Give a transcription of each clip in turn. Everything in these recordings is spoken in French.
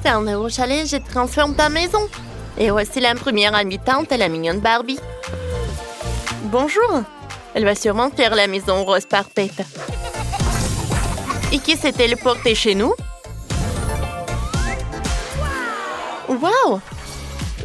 C'est un nouveau chalet, je transforme ta maison. Et voici la première habitante, la mignonne Barbie. Bonjour. Elle va sûrement faire la maison rose parfaite. Et qui s'est téléporté chez nous? Wow!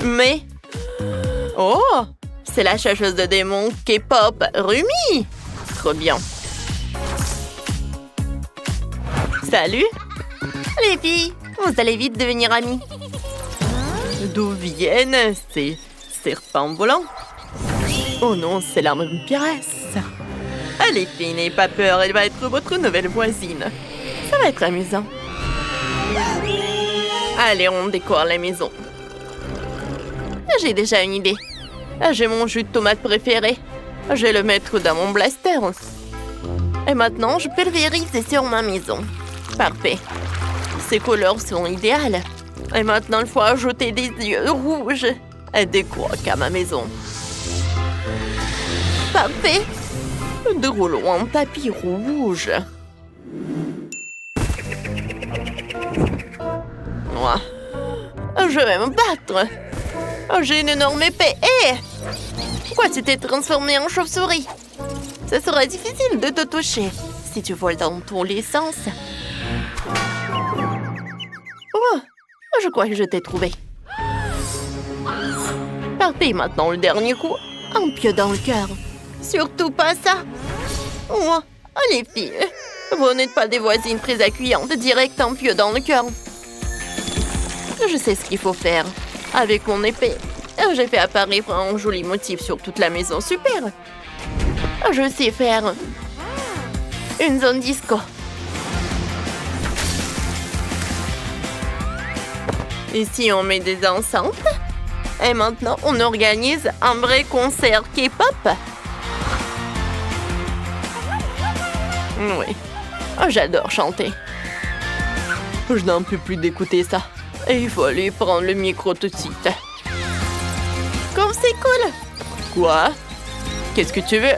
Mais... Oh! C'est la chasseuse de démons K-pop, Rumi! Trop bien. Salut! Les filles, vous allez vite devenir amies. D'où viennent ces serpents volants? Oh non, c'est l'arme d'une pierresse. Allez, filles, n'ayez pas peur, elle va être votre nouvelle voisine. Ça va être amusant. Allez, on décore la maison. J'ai déjà une idée. J'ai mon jus de tomate préféré. Je vais le mettre dans mon blaster. Et maintenant, je pulvérise sur ma maison. Parfait. Ces couleurs sont idéales. Et maintenant, il faut ajouter des yeux rouges. Et des couacs à ma maison. Parfait. Déroulons un tapis rouge. Moi, je vais me battre. J'ai une énorme épée. Hé! Pourquoi tu t'es transformée en chauve-souris? Ce sera difficile de te toucher si tu voles dans tous les sens. Oh! Je crois que je t'ai trouvé. Parfait, maintenant le dernier coup. Un pieu dans le cœur. Surtout pas ça. Oh, les filles, vous n'êtes pas des voisines très accueillantes, direct un pieu dans le cœur. Je sais ce qu'il faut faire. Avec mon épée, j'ai fait apparaître un joli motif sur toute la maison. Super. Je sais faire une zone disco. Ici, on met des enceintes. Et maintenant, on organise un vrai concert K-pop. Oui, j'adore chanter. Je n'en peux plus d'écouter ça. Et il faut aller prendre le micro tout de suite. Comme c'est cool. Quoi? Qu'est-ce que tu veux?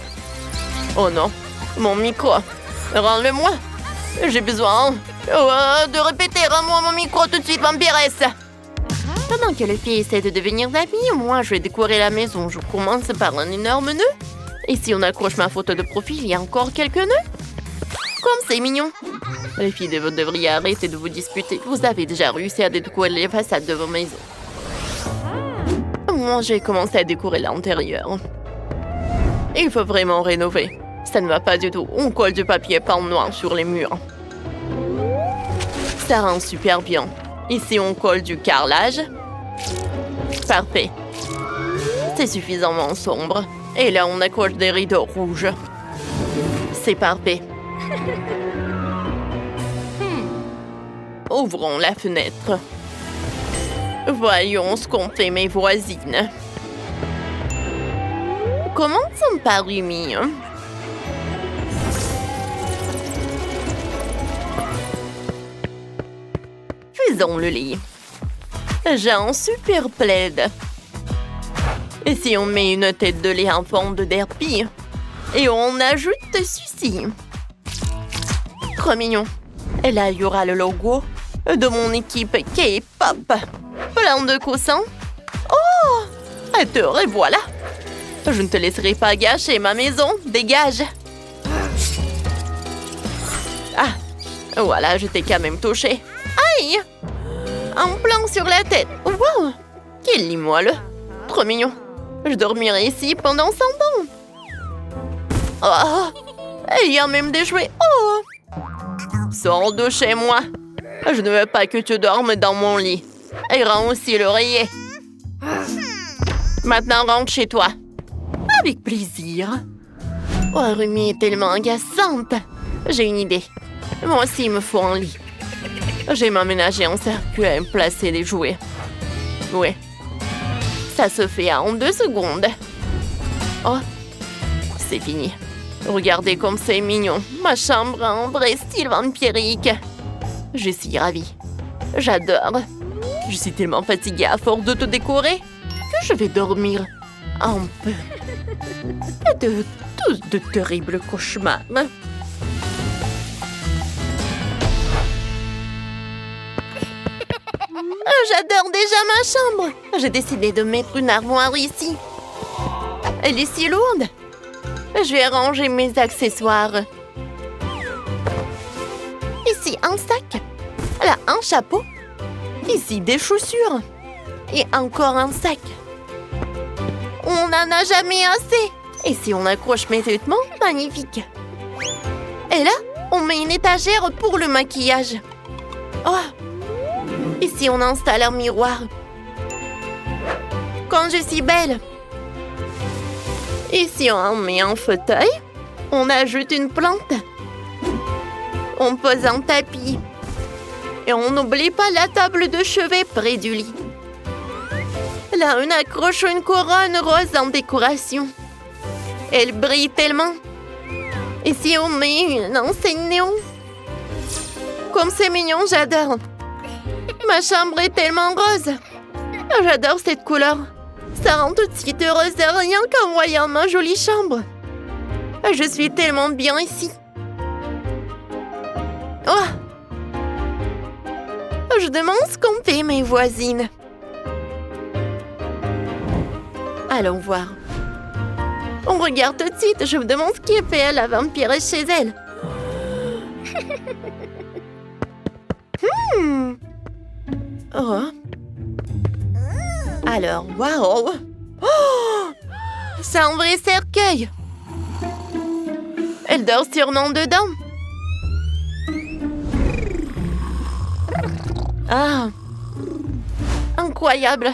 Oh non, mon micro. Rends-le-moi. J'ai besoin de répéter. Rends-moi mon micro tout de suite, vampiresse. Pendant que les filles essaient de devenir amies, moi je vais décorer la maison. Je commence par un énorme nœud. Et si on accroche ma photo de profil, il y a encore quelques nœuds. Comme c'est mignon. Les filles, vous devriez arrêter de vous disputer. Vous avez déjà réussi à décorer les façades de vos maisons. Moi, j'ai commencé à décorer l'intérieur. Il faut vraiment rénover. Ça ne va pas du tout. On colle du papier peint noir sur les murs. Ça rend super bien. Ici, on colle du carrelage. Parfait. C'est suffisamment sombre. Et là, on accroche des rideaux rouges. C'est parfait. Ouvrons la fenêtre. Voyons ce qu'ont fait mes voisines. Commençons par Rumi. Faisons le lit. J'ai un super plaid. Et si on met une tête de lait en forme de derpy et on ajoute ceci. Trop mignon. Et là, il y aura le logo de mon équipe K-pop. Plein de coussins. Oh! Et voilà. Je ne te laisserai pas gâcher ma maison. Dégage. Ah, voilà, je t'ai quand même touché. Aïe! Un plan sur la tête. Wow! Quel lit moelleux. Trop mignon. Je dormirai ici pendant 100 ans. Oh! Il y a même des jouets. Oh! Sors de chez moi. Je ne veux pas que tu dormes dans mon lit. Et rends aussi l'oreiller. Maintenant, rentre chez toi. Avec plaisir. Oh, Rumi est tellement agaçante. J'ai une idée. Moi aussi, il me faut un lit. J'ai m'aménagé en cercueil et placé les jouets. Oui. Ça se fait en 2 secondes. Oh, c'est fini. Regardez comme c'est mignon. Ma chambre a un vrai style vampirique. Je suis ravie. J'adore. Je suis tellement fatiguée à force de te décorer que je vais dormir un peu. De terribles cauchemars. J'adore déjà ma chambre. J'ai décidé de mettre une armoire ici. Elle est si lourde. Je vais ranger mes accessoires. Ici, un sac. Là, un chapeau. Ici, des chaussures. Et encore un sac. On n'en a jamais assez. Et si on accroche mes vêtements, magnifique. Et là, on met une étagère pour le maquillage. Oh! Ici, on installe un miroir. Quand je suis belle. Ici, on met un fauteuil. On ajoute une plante. On pose un tapis. Et on n'oublie pas la table de chevet près du lit. Là, on accroche une couronne rose en décoration. Elle brille tellement. Ici, on met une enseigne néon. Comme c'est mignon, j'adore. Ma chambre est tellement rose. J'adore cette couleur. Ça rend tout de suite heureuse rien qu'en voyant ma jolie chambre. Je suis tellement bien ici. Oh! Je demande ce qu'ont fait mes voisines. Allons voir. On regarde tout de suite. Je me demande ce qui est fait à la vampiresse chez elle. Oh. Alors, waouh! Oh! C'est un vrai cercueil. Elle dort sûrement dedans. Ah! Incroyable!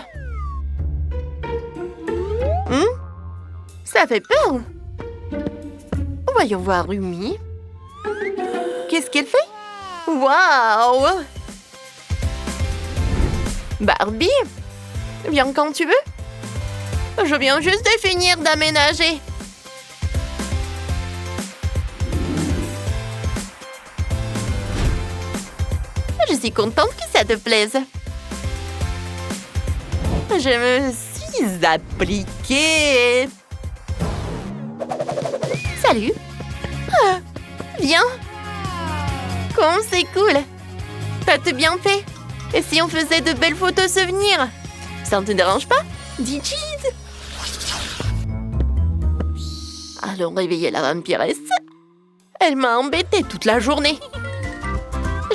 Ça fait peur! Voyons voir Rumi. Qu'est-ce qu'elle fait? Waouh! Barbie, viens quand tu veux. Je viens juste de finir d'aménager. Je suis contente que ça te plaise. Je me suis appliquée. Salut. Ah, viens. Comme c'est cool. T'as tout bien fait. Et si on faisait de belles photos souvenirs? Ça ne te dérange pas? Dis cheese. Allons réveiller la vampiresse. Elle m'a embêtée toute la journée.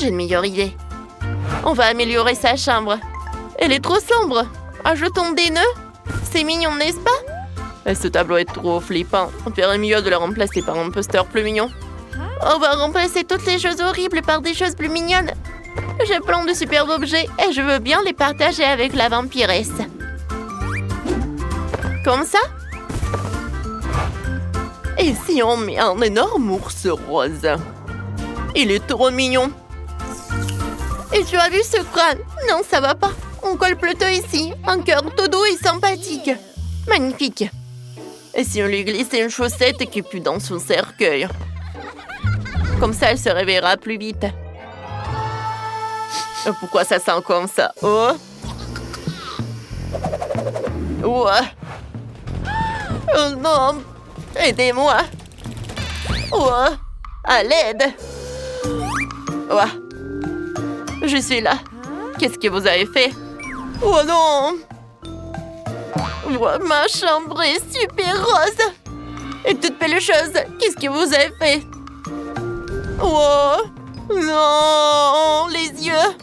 J'ai une meilleure idée. On va améliorer sa chambre. Elle est trop sombre. Ajoutons des nœuds. C'est mignon, n'est-ce pas? Ce tableau est trop flippant. On ferait mieux de le remplacer par un poster plus mignon. On va remplacer toutes les choses horribles par des choses plus mignonnes. J'ai plein de superbes objets et je veux bien les partager avec la vampiresse. Comme ça? Et si on met un énorme ours rose? Il est trop mignon. Et tu as vu ce crâne? Non, ça va pas. On colle plutôt ici. Un cœur tout doux et sympathique. Magnifique. Et si on lui glissait une chaussette qui pue dans son cercueil? Comme ça, elle se réveillera plus vite. Pourquoi ça sent comme ça? Oh! Oh! Oh non! Aidez-moi! Oh! À l'aide! Oh! Je suis là. Qu'est-ce que vous avez fait? Oh non! Oh, ma chambre est super rose! Et toute belle chose, qu'est-ce que vous avez fait? Oh! Non! Les yeux!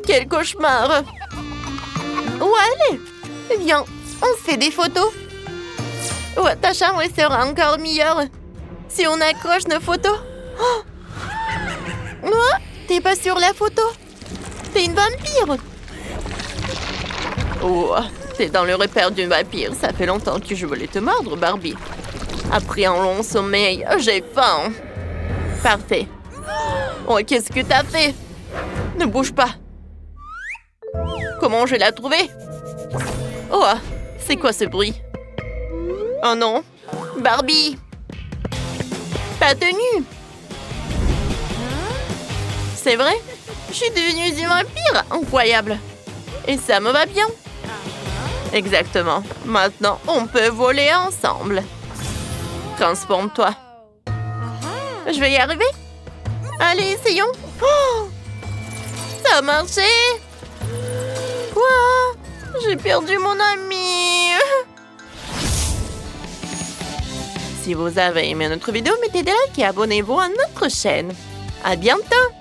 Quel cauchemar! Où aller? Viens, on fait des photos. Oh, ta chambre sera encore meilleure si on accroche nos photos. Oh! Oh, t'es pas sur la photo? T'es une vampire! Oh, t'es dans le repère d'une vampire. Ça fait longtemps que je voulais te mordre, Barbie. Après un long sommeil, j'ai faim. Parfait. Oh, qu'est-ce que t'as fait? Ne bouge pas. Comment je l'ai trouvée? Oh, c'est quoi ce bruit? Oh non. Barbie! Pas tenue! C'est vrai? Je suis devenue une vampire! Incroyable! Et ça me va bien! Exactement. Maintenant, on peut voler ensemble. Transforme-toi. Je vais y arriver? Allez, essayons! Oh! Ça Ça a marché! Quoi? J'ai perdu mon ami! Si vous avez aimé notre vidéo, mettez des likes et abonnez-vous à notre chaîne. À bientôt!